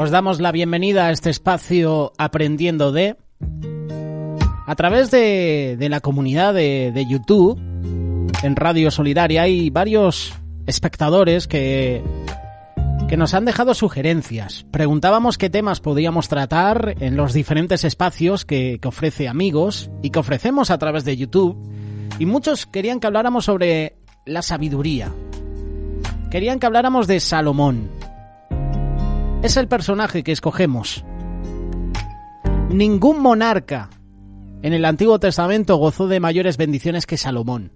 Os damos la bienvenida a este espacio Aprendiendo de... A través de la comunidad de YouTube, en Radio Solidaria, hay varios espectadores que nos han dejado sugerencias. Preguntábamos qué temas podíamos tratar en los diferentes espacios que ofrece Amigos y que ofrecemos a través de YouTube. Y muchos querían que habláramos sobre la sabiduría. Querían que habláramos de Salomón. Es el personaje que escogemos. Ningún monarca en el Antiguo Testamento gozó de mayores bendiciones que Salomón.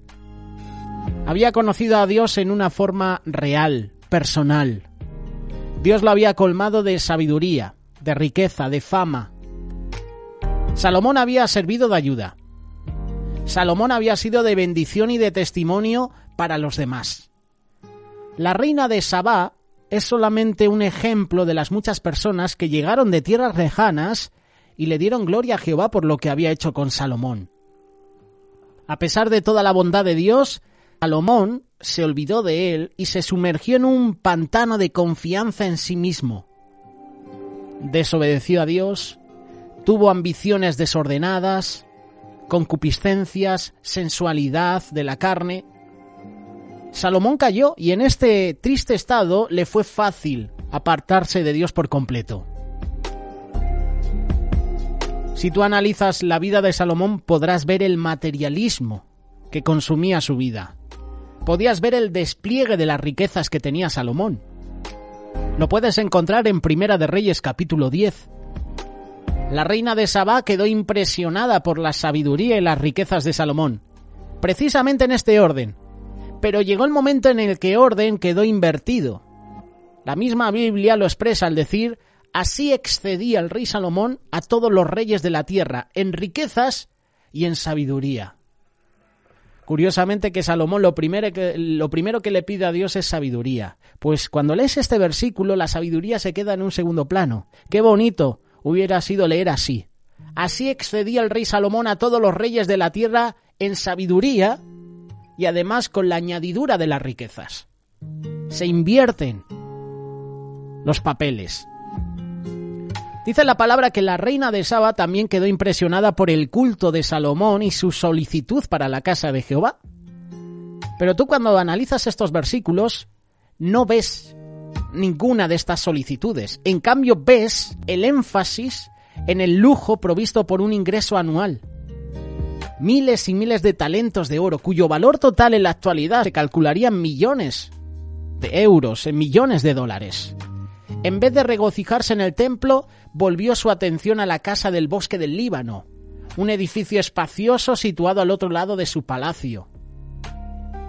Había conocido a Dios en una forma real, personal. Dios lo había colmado de sabiduría, de riqueza, de fama. Salomón había servido de ayuda. Salomón había sido de bendición y de testimonio para los demás. La reina de Sabá es solamente un ejemplo de las muchas personas que llegaron de tierras lejanas y le dieron gloria a Jehová por lo que había hecho con Salomón. A pesar de toda la bondad de Dios, Salomón se olvidó de él y se sumergió en un pantano de confianza en sí mismo. Desobedeció a Dios, tuvo ambiciones desordenadas, concupiscencias, sensualidad de la carne. Salomón cayó y en este triste estado le fue fácil apartarse de Dios por completo. Si tú analizas la vida de Salomón, podrás ver el materialismo que consumía su vida. Podías ver el despliegue de las riquezas que tenía Salomón. Lo puedes encontrar en Primera de Reyes, capítulo 10. La reina de Sabá quedó impresionada por la sabiduría y las riquezas de Salomón, precisamente en este orden. Pero llegó el momento en el que orden quedó invertido. La misma Biblia lo expresa al decir: así excedía el rey Salomón a todos los reyes de la tierra, en riquezas y en sabiduría. Curiosamente que Salomón lo primero que le pide a Dios es sabiduría. Pues cuando lees este versículo, la sabiduría se queda en un segundo plano. Qué bonito hubiera sido leer así. Así excedía el rey Salomón a todos los reyes de la tierra en sabiduría y además con la añadidura de las riquezas. Se invierten los papeles. Dice la palabra que la reina de Sabá también quedó impresionada por el culto de Salomón y su solicitud para la casa de Jehová. Pero tú cuando analizas estos versículos no ves ninguna de estas solicitudes. En cambio ves el énfasis en el lujo provisto por un ingreso anual. Miles y miles de talentos de oro, cuyo valor total en la actualidad se calcularía en millones de euros, en millones de dólares. En vez de regocijarse en el templo, volvió su atención a la casa del bosque del Líbano, un edificio espacioso situado al otro lado de su palacio.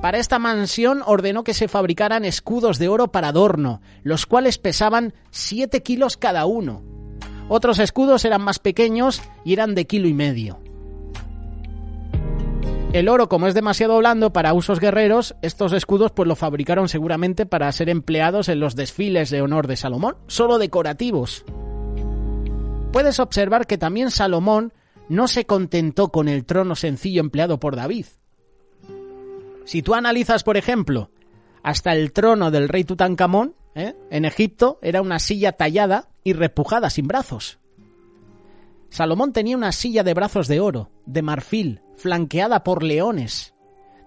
Para esta mansión ordenó que se fabricaran escudos de oro para adorno, los cuales pesaban 7 kilos cada uno. Otros escudos eran más pequeños y eran de 1,5 kilos. El oro, como es demasiado blando para usos guerreros, estos escudos pues lo fabricaron seguramente para ser empleados en los desfiles de honor de Salomón, solo decorativos. Puedes observar que también Salomón no se contentó con el trono sencillo empleado por David. Si tú analizas, por ejemplo, hasta el trono del rey Tutankamón, en Egipto, era una silla tallada y repujada sin brazos. Salomón tenía una silla de brazos de oro, de marfil, flanqueada por leones.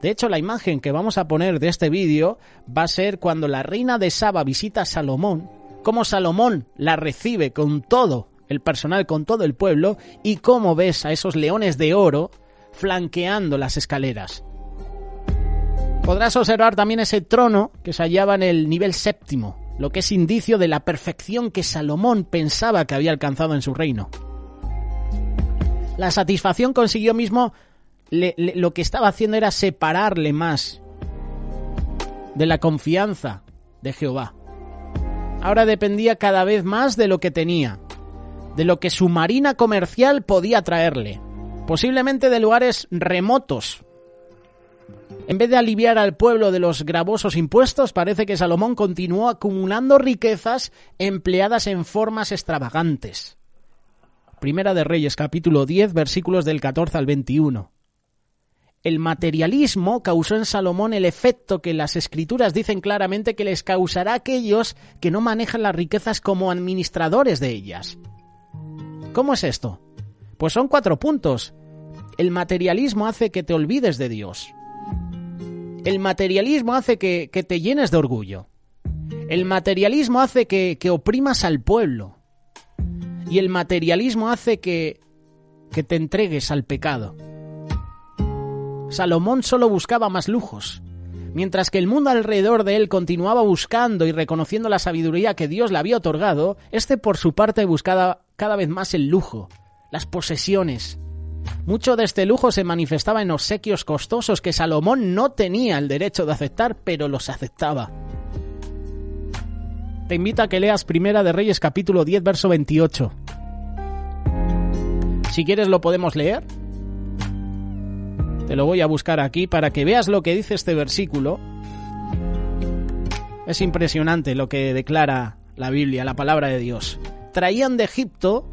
De hecho, la imagen que vamos a poner de este vídeo va a ser cuando la reina de Sabá visita a Salomón, cómo Salomón la recibe con todo el personal, con todo el pueblo, y cómo ves a esos leones de oro flanqueando las escaleras. Podrás observar también ese trono que se hallaba en el nivel 7, lo que es indicio de la perfección que Salomón pensaba que había alcanzado en su reino. La satisfacción consiguió mismo, lo que estaba haciendo era separarle más de la confianza de Jehová. Ahora dependía cada vez más de lo que tenía, de lo que su marina comercial podía traerle, posiblemente de lugares remotos. En vez de aliviar al pueblo de los gravosos impuestos, parece que Salomón continuó acumulando riquezas empleadas en formas extravagantes. Primera de Reyes, capítulo 10, versículos del 14 al 21. el materialismo causó en Salomón el efecto que las Escrituras dicen claramente que les causará a aquellos que no manejan las riquezas como administradores de ellas. ¿Cómo es esto? Pues son 4 puntos. El materialismo hace que te olvides de Dios. El materialismo hace que te llenes de orgullo. El materialismo hace que oprimas al pueblo. Y el materialismo hace que te entregues al pecado. Salomón solo buscaba más lujos, mientras que el mundo alrededor de él continuaba buscando y reconociendo la sabiduría que Dios le había otorgado. Este por su parte buscaba cada vez más el lujo, las posesiones. Mucho de este lujo se manifestaba en obsequios costosos que Salomón no tenía el derecho de aceptar, pero los aceptaba. Te invito a que leas Primera de Reyes capítulo 10, verso 28. Si quieres lo podemos leer. Te lo voy a buscar aquí para que veas lo que dice este versículo. Es impresionante lo que declara la Biblia, la palabra de Dios. Traían de Egipto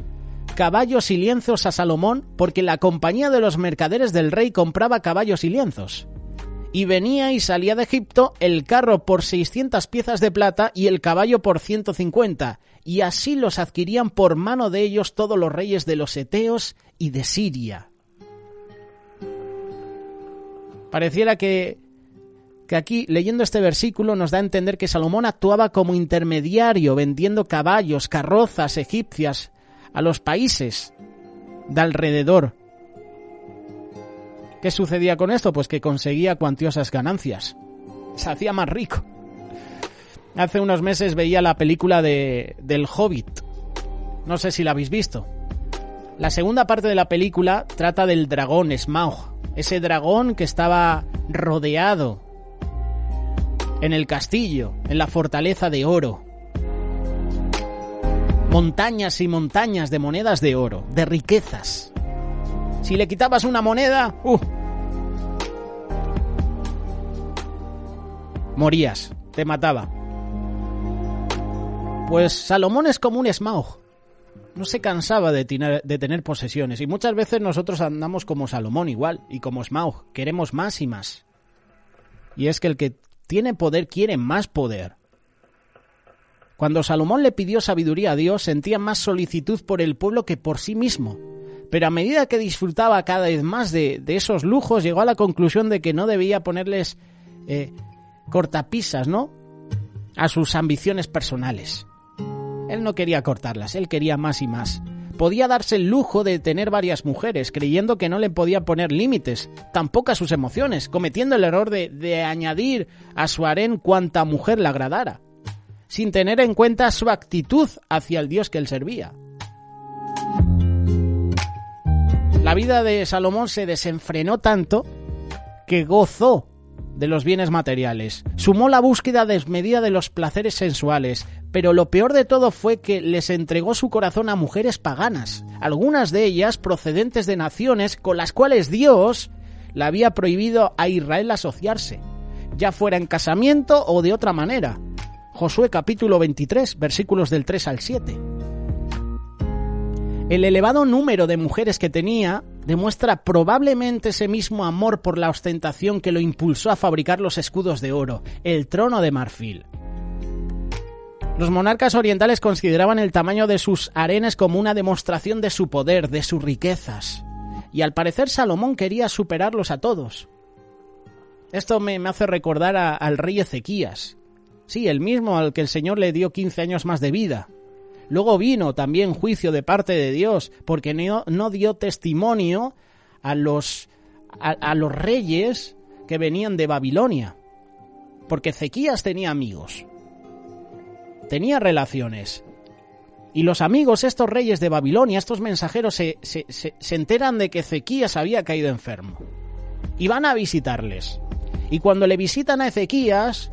caballos y lienzos a Salomón porque la compañía de los mercaderes del rey compraba caballos y lienzos. Y venía y salía de Egipto el carro por 600 piezas de plata y el caballo por 150, y así los adquirían por mano de ellos todos los reyes de los Eteos y de Siria. Pareciera que aquí, leyendo este versículo, nos da a entender que Salomón actuaba como intermediario, vendiendo caballos, carrozas egipcias a los países de alrededor. ¿Qué sucedía con esto? Pues que conseguía cuantiosas ganancias. Se hacía más rico. Hace unos meses veía la película del Hobbit. No sé si la habéis visto. La segunda parte de la película trata del dragón Smaug. Ese dragón que estaba rodeado en el castillo, en la fortaleza de oro. Montañas y montañas de monedas de oro, de riquezas. Si le quitabas una moneda, morías, te mataba. Pues Salomón es como un Smaug. No se cansaba de tener posesiones. Y muchas veces nosotros andamos como Salomón igual, y como Smaug. Queremos más y más. Y es que el que tiene poder quiere más poder. Cuando Salomón le pidió sabiduría a Dios, sentía más solicitud por el pueblo que por sí mismo. Pero a medida que disfrutaba cada vez más de esos lujos, llegó a la conclusión de que no debía ponerles cortapisas, ¿no?, a sus ambiciones personales. Él no quería cortarlas, él quería más y más. Podía darse el lujo de tener varias mujeres, creyendo que no le podía poner límites, tampoco a sus emociones, cometiendo el error de añadir a su harén cuanta mujer le agradara, sin tener en cuenta su actitud hacia el Dios que él servía. La vida de Salomón se desenfrenó tanto que gozó de los bienes materiales, sumó la búsqueda desmedida de los placeres sensuales, pero lo peor de todo fue que les entregó su corazón a mujeres paganas, algunas de ellas procedentes de naciones con las cuales Dios le había prohibido a Israel asociarse, ya fuera en casamiento o de otra manera. Josué capítulo 23, versículos del 3 al 7. El elevado número de mujeres que tenía demuestra probablemente ese mismo amor por la ostentación que lo impulsó a fabricar los escudos de oro, el trono de marfil. Los monarcas orientales consideraban el tamaño de sus harenes como una demostración de su poder, de sus riquezas. Y al parecer Salomón quería superarlos a todos. Esto me hace recordar al rey Ezequías. Sí, el mismo al que el Señor le dio 15 años más de vida. Luego vino también juicio de parte de Dios, porque no dio testimonio a los reyes que venían de Babilonia. Porque Ezequías tenía amigos, tenía relaciones. Y los amigos, estos reyes de Babilonia, estos mensajeros, se enteran de que Ezequías había caído enfermo. Y van a visitarles. Y cuando le visitan a Ezequías,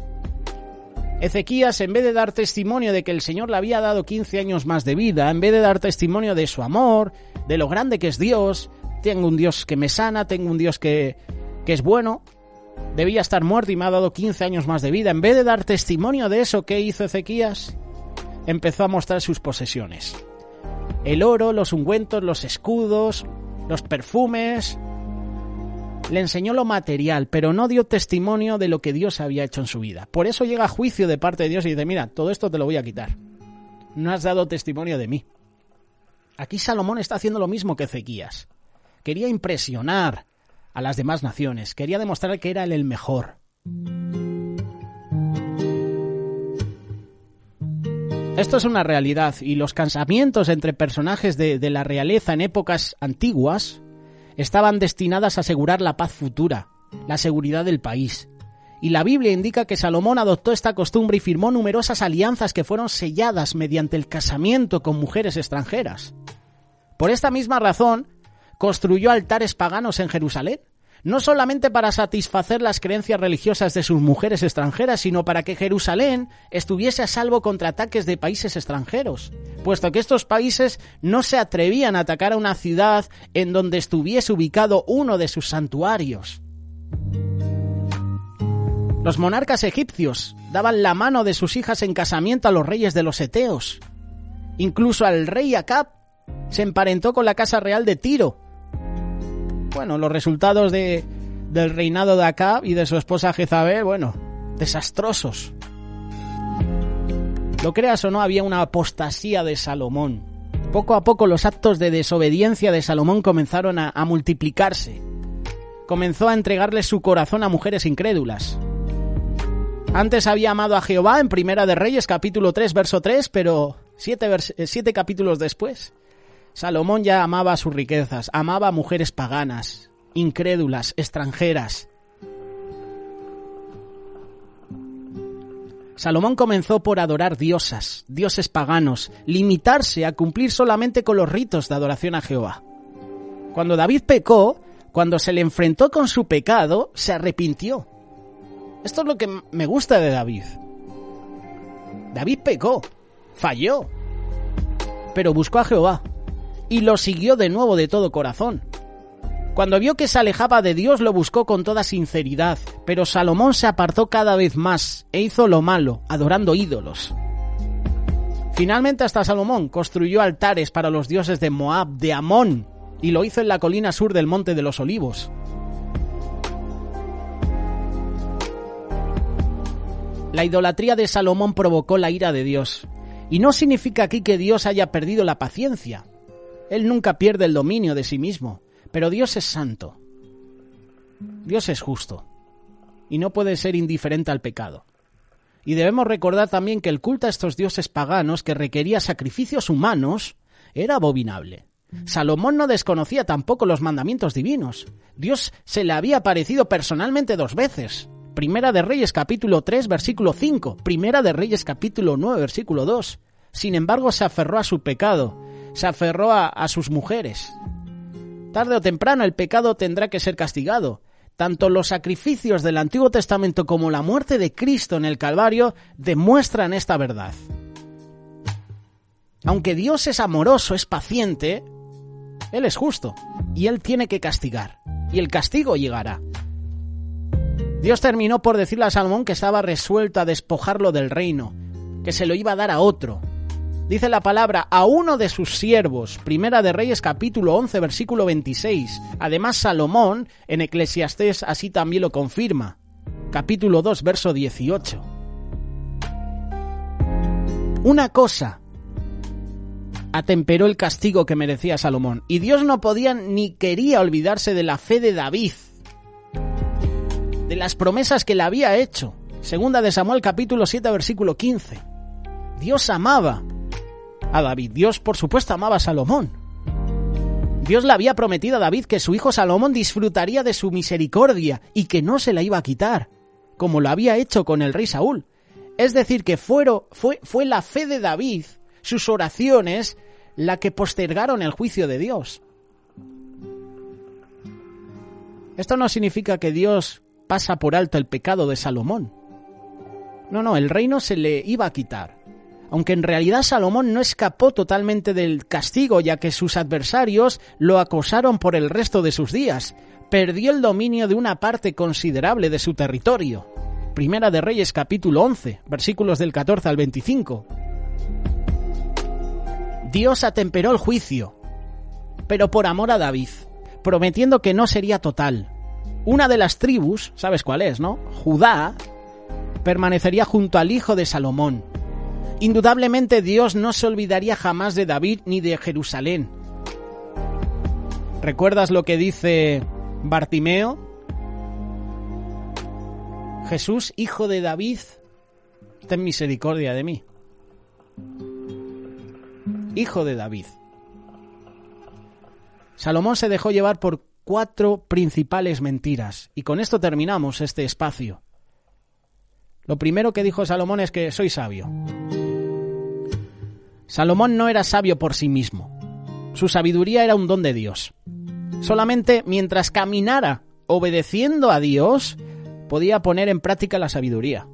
en vez de dar testimonio de que el Señor le había dado 15 años más de vida, en vez de dar testimonio de su amor, de lo grande que es Dios, tengo un Dios que me sana, tengo un Dios que es bueno, debía estar muerto y me ha dado 15 años más de vida, en vez de dar testimonio de eso, ¿qué hizo Ezequías? Empezó a mostrar sus posesiones. El oro, los ungüentos, los escudos, los perfumes, Le enseñó lo material, pero no dio testimonio de lo que Dios había hecho en su vida. Por eso llega juicio de parte de Dios y dice, mira, todo esto te lo voy a quitar. No has dado testimonio de mí. Aquí Salomón está haciendo lo mismo que Ezequías. Quería impresionar a las demás naciones, quería demostrar que era él el mejor. Esto es una realidad, y los casamientos entre personajes de la realeza en épocas antiguas estaban destinadas a asegurar la paz futura, la seguridad del país. Y la Biblia indica que Salomón adoptó esta costumbre y firmó numerosas alianzas que fueron selladas mediante el casamiento con mujeres extranjeras. Por esta misma razón, construyó altares paganos en Jerusalén, no solamente para satisfacer las creencias religiosas de sus mujeres extranjeras, sino para que Jerusalén estuviese a salvo contra ataques de países extranjeros, puesto que estos países no se atrevían a atacar a una ciudad en donde estuviese ubicado uno de sus santuarios. Los monarcas egipcios daban la mano de sus hijas en casamiento a los reyes de los eteos. Incluso al rey Acab se emparentó con la casa real de Tiro. Bueno, los resultados del reinado de Acab y de su esposa Jezabel, bueno, desastrosos. Lo creas o no, había una apostasía de Salomón. Poco a poco los actos de desobediencia de Salomón comenzaron a multiplicarse. Comenzó a entregarle su corazón a mujeres incrédulas. Antes había amado a Jehová en Primera de Reyes, capítulo 3, verso 3, pero 7 capítulos después, Salomón ya amaba sus riquezas, amaba a mujeres paganas, incrédulas, extranjeras. Salomón comenzó por adorar dioses paganos, limitarse a cumplir solamente con los ritos de adoración a Jehová. Cuando David pecó, cuando se le enfrentó con su pecado, se arrepintió. Esto es lo que me gusta de David. David pecó, falló, pero buscó a Jehová y lo siguió de nuevo de todo corazón. Cuando vio que se alejaba de Dios, lo buscó con toda sinceridad, pero Salomón se apartó cada vez más e hizo lo malo, adorando ídolos. Finalmente hasta Salomón construyó altares para los dioses de Moab, de Amón, y lo hizo en la colina sur del Monte de los Olivos. La idolatría de Salomón provocó la ira de Dios, y no significa aquí que Dios haya perdido la paciencia. Él nunca pierde el dominio de sí mismo, pero Dios es santo. Dios es justo, y no puede ser indiferente al pecado. Y debemos recordar también que el culto a estos dioses paganos, que requería sacrificios humanos, era abominable. Salomón no desconocía tampoco los mandamientos divinos. Dios se le había aparecido personalmente 2 veces. Primera de Reyes capítulo 3 versículo 5, Primera de Reyes capítulo 9 versículo 2. Sin embargo, se aferró a su pecado, se aferró a sus mujeres. Tarde o temprano el pecado tendrá que ser castigado. Tanto los sacrificios del Antiguo Testamento como la muerte de Cristo en el Calvario demuestran esta verdad. Aunque Dios es amoroso, es paciente, Él es justo y Él tiene que castigar, y el castigo llegará. Dios terminó por decirle a Salomón que estaba resuelto a despojarlo del reino, que se lo iba a dar a otro. Dice la palabra, a uno de sus siervos, Primera de Reyes capítulo 11 versículo 26. Además Salomón en Eclesiastés así también lo confirma, capítulo 2 verso 18. Una cosa atemperó el castigo que merecía Salomón, y Dios no podía ni quería olvidarse de la fe de David, de las promesas que le había hecho. Segunda de Samuel capítulo 7 versículo 15. Dios amaba a David. Dios, por supuesto, amaba a Salomón. Dios le había prometido a David que su hijo Salomón disfrutaría de su misericordia y que no se la iba a quitar, como lo había hecho con el rey Saúl. Es decir, que fue la fe de David, sus oraciones, la que postergaron el juicio de Dios. Esto no significa que Dios pasa por alto el pecado de Salomón. No, el reino se le iba a quitar. Aunque en realidad Salomón no escapó totalmente del castigo, ya que sus adversarios lo acosaron por el resto de sus días. Perdió el dominio de una parte considerable de su territorio. Primera de Reyes capítulo 11, versículos del 14 al 25. Dios atemperó el juicio, pero por amor a David, prometiendo que no sería total. Una de las tribus, ¿sabes cuál es, no? Judá, permanecería junto al hijo de Salomón. Indudablemente Dios no se olvidaría jamás de David ni de Jerusalén. ¿Recuerdas lo que dice Bartimeo? Jesús, hijo de David, ten misericordia de mí. Hijo de David. Salomón se dejó llevar por 4 principales mentiras. Y con esto terminamos este espacio. Lo primero que dijo Salomón es que soy sabio. Salomón no era sabio por sí mismo. Su sabiduría era un don de Dios. Solamente mientras caminara obedeciendo a Dios, podía poner en práctica la sabiduría.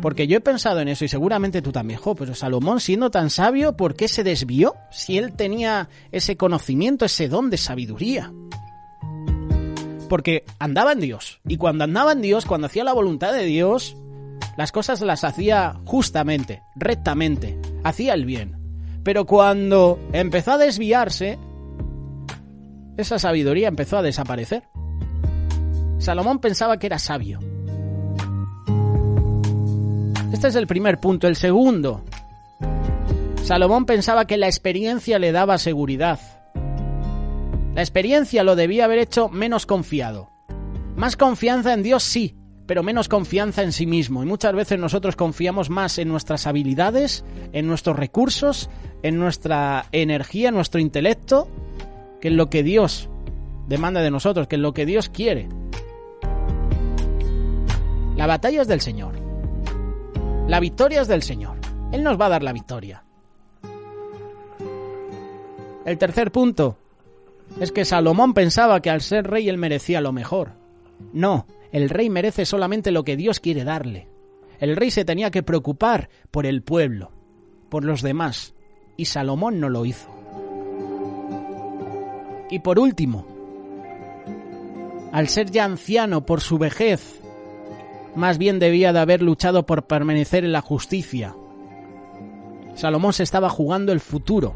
Porque yo he pensado en eso y seguramente tú también, pero Salomón, siendo tan sabio, ¿por qué se desvió? Si él tenía ese conocimiento, ese don de sabiduría. Porque andaba en Dios. Y cuando andaba en Dios, cuando hacía la voluntad de Dios, las cosas las hacía justamente, rectamente, hacía el bien. Pero cuando empezó a desviarse, esa sabiduría empezó a desaparecer. Salomón pensaba que era sabio. Este es el primer punto. El segundo, Salomón pensaba que la experiencia le daba seguridad. La experiencia lo debía haber hecho menos confiado. Más confianza en Dios sí, pero menos confianza en sí mismo. Y muchas veces nosotros confiamos más en nuestras habilidades, en nuestros recursos, en nuestra energía, en nuestro intelecto, que en lo que Dios demanda de nosotros, que en lo que Dios quiere. La batalla es del Señor. La victoria es del Señor. Él nos va a dar la victoria. El tercer punto es que Salomón pensaba que al ser rey él merecía lo mejor. No, el rey merece solamente lo que Dios quiere darle. El rey se tenía que preocupar por el pueblo, por los demás, y Salomón no lo hizo. Y por último, al ser ya anciano por su vejez, más bien debía de haber luchado por permanecer en la justicia. Salomón se estaba jugando el futuro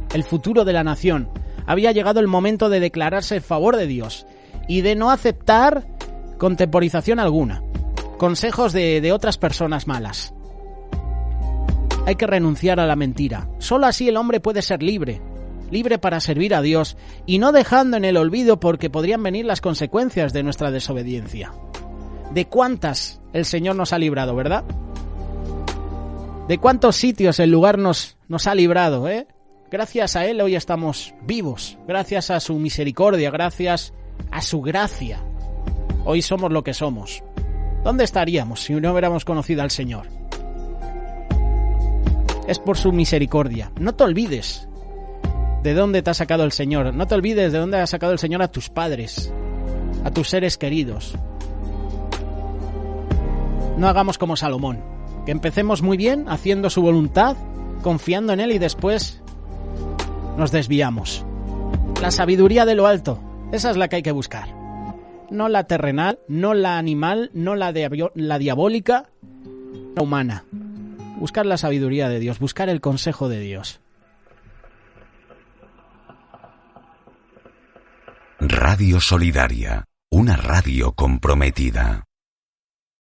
de la nación. Había llegado el momento de declararse en favor de Dios y de no aceptar contemporización alguna, consejos de otras personas malas. Hay que renunciar a la mentira. Solo así el hombre puede ser libre para servir a Dios y no dejando en el olvido porque podrían venir las consecuencias de nuestra desobediencia. ¿De cuántas el Señor nos ha librado, verdad? ¿De cuántos sitios el lugar nos ha librado, Gracias a Él hoy estamos vivos, gracias a su misericordia, gracias a su gracia. Hoy somos lo que somos. ¿Dónde estaríamos si no hubiéramos conocido al Señor? Es por su misericordia. No te olvides de dónde te ha sacado el Señor. No te olvides de dónde ha sacado el Señor a tus padres, a tus seres queridos. No hagamos como Salomón, que empecemos muy bien haciendo su voluntad, confiando en Él y después nos desviamos. La sabiduría de lo alto, esa es la que hay que buscar. No la terrenal, no la animal, no la diabólica, la humana. Buscar la sabiduría de Dios, buscar el consejo de Dios. Radio Solidaria, una radio comprometida.